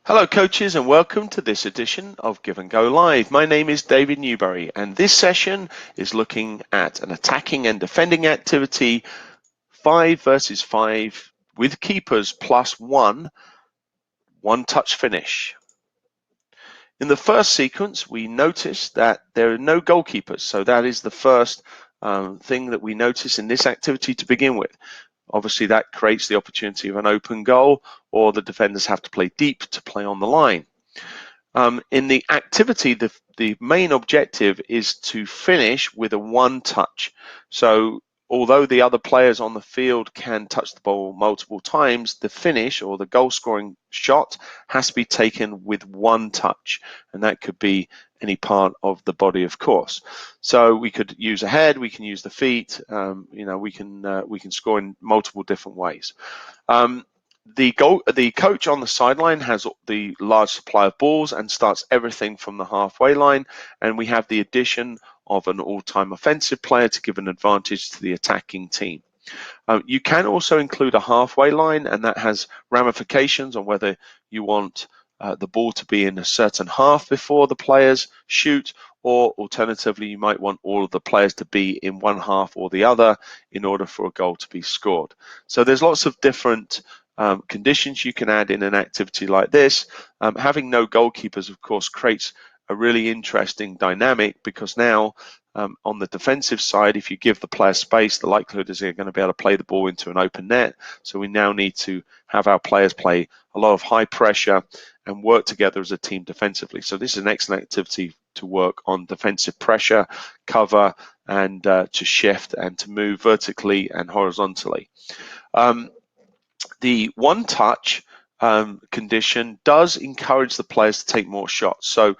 Hello coaches and welcome to this edition of Give and Go Live. My name is David Newbury and this session is looking at an attacking and defending activity 5 versus 5 with keepers plus one touch finish. In the first sequence we notice that there are no goalkeepers, so that is the first thing that we notice in this activity to begin with. Obviously that creates the opportunity of an open goal, or the defenders have to play deep to play on the line. In the activity, the main objective is to finish with a one touch. So although the other players on the field can touch the ball multiple times, the finish or the goal scoring shot has to be taken with one touch, and that could be any part of the body, of course. So we could use a head, we can use the feet, we can score in multiple different ways. The coach on the sideline has the large supply of balls and starts everything from the halfway line, and we have the addition of an all-time offensive player to give an advantage to the attacking team. You can also include a halfway line, and that has ramifications on whether you want the ball to be in a certain half before the players shoot, or alternatively you might want all of the players to be in one half or the other in order for a goal to be scored. So there's lots of different conditions you can add in an activity like this. Having no goalkeepers, of course, creates a really interesting dynamic, because now on the defensive side, if you give the player space, the likelihood is they're going to be able to play the ball into an open net. So we now need to have our players play a lot of high pressure and work together as a team defensively. So this is an excellent activity to work on defensive pressure, cover, and to shift and to move vertically and horizontally. The one touch condition does encourage the players to take more shots. So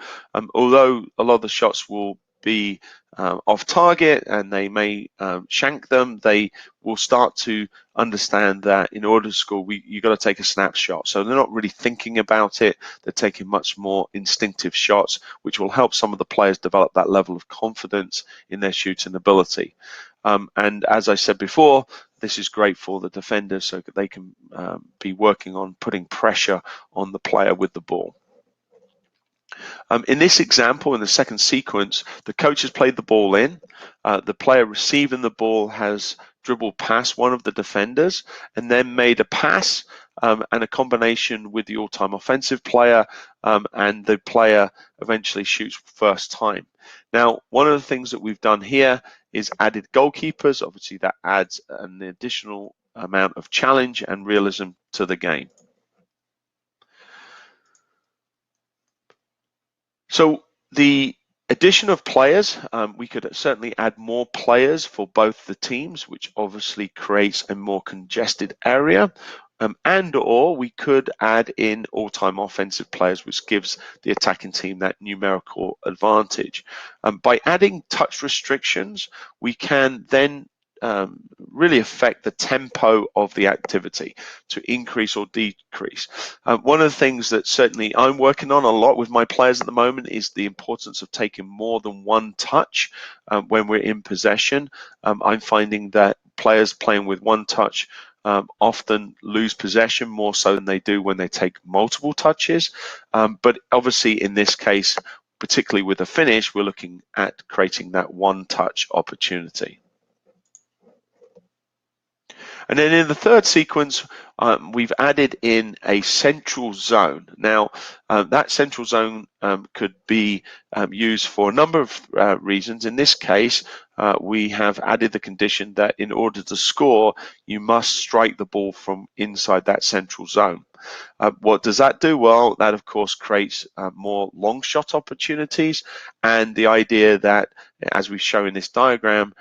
although a lot of the shots will be off target and they may shank them, they will start to understand that in order to score, you've got to take a snapshot. So they're not really thinking about it. They're taking much more instinctive shots, which will help some of the players develop that level of confidence in their shooting ability. And as I said before, this is great for the defenders so that they can be working on putting pressure on the player with the ball. In this example, in the second sequence, the coach has played the ball in. The player receiving the ball has dribbled past one of the defenders and then made a pass and a combination with the all-time offensive player, and the player eventually shoots first time. Now, one of the things that we've done here is added goalkeepers. Obviously, that adds an additional amount of challenge and realism to the game. So the addition of players, we could certainly add more players for both the teams, which obviously creates a more congested area. And or we could add in all-time offensive players, which gives the attacking team that numerical advantage. By adding touch restrictions, we can then really affect the tempo of the activity to increase or decrease. One of the things that certainly I'm working on a lot with my players at the moment is the importance of taking more than one touch when we're in possession. I'm finding that players playing with one touch often lose possession more so than they do when they take multiple touches. But obviously in this case, particularly with a finish, we're looking at creating that one touch opportunity. And then in the third sequence, we've added in a central zone. Now, that central zone could be used for a number of reasons. In this case, we have added the condition that in order to score, you must strike the ball from inside that central zone. What does that do? Well, that of course creates more long shot opportunities, and the idea that, as we show in this diagram,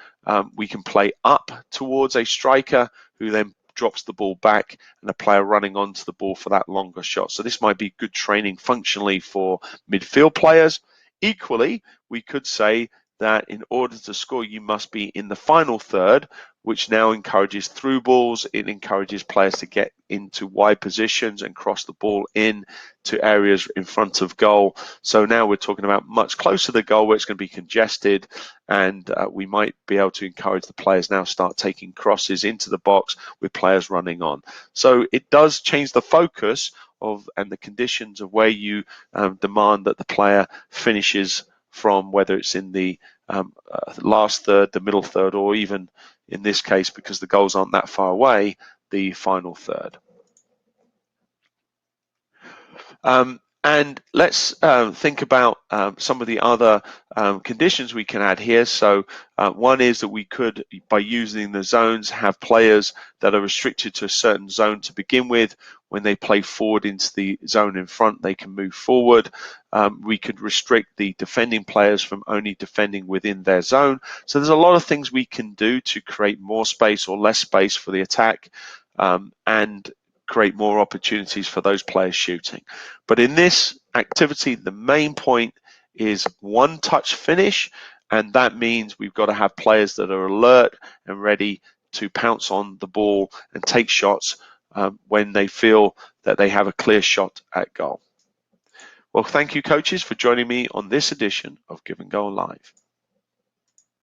we can play up towards a striker who then drops the ball back and a player running onto the ball for that longer shot. So this might be good training functionally for midfield players. Equally, we could say that in order to score, you must be in the final third, which now encourages through balls. It encourages players to get into wide positions and cross the ball in to areas in front of goal. So now we're talking about much closer to the goal where it's going to be congested, and we might be able to encourage the players now start taking crosses into the box with players running on. So it does change the focus and the conditions of where you demand that the player finishes from, whether it's in the last third, the middle third, or even in this case, because the goals aren't that far away, the final third. And let's think about some of the other conditions we can add here. So one is that we could, by using the zones, have players that are restricted to a certain zone to begin with. When they play forward into the zone in front, they can move forward. We could restrict the defending players from only defending within their zone. So there's a lot of things we can do to create more space or less space for the attack, and create more opportunities for those players shooting. But in this activity, the main point is one touch finish, and that means we've got to have players that are alert and ready to pounce on the ball and take shots when they feel that they have a clear shot at goal. Well, thank you, coaches, for joining me on this edition of Give and Goal Live.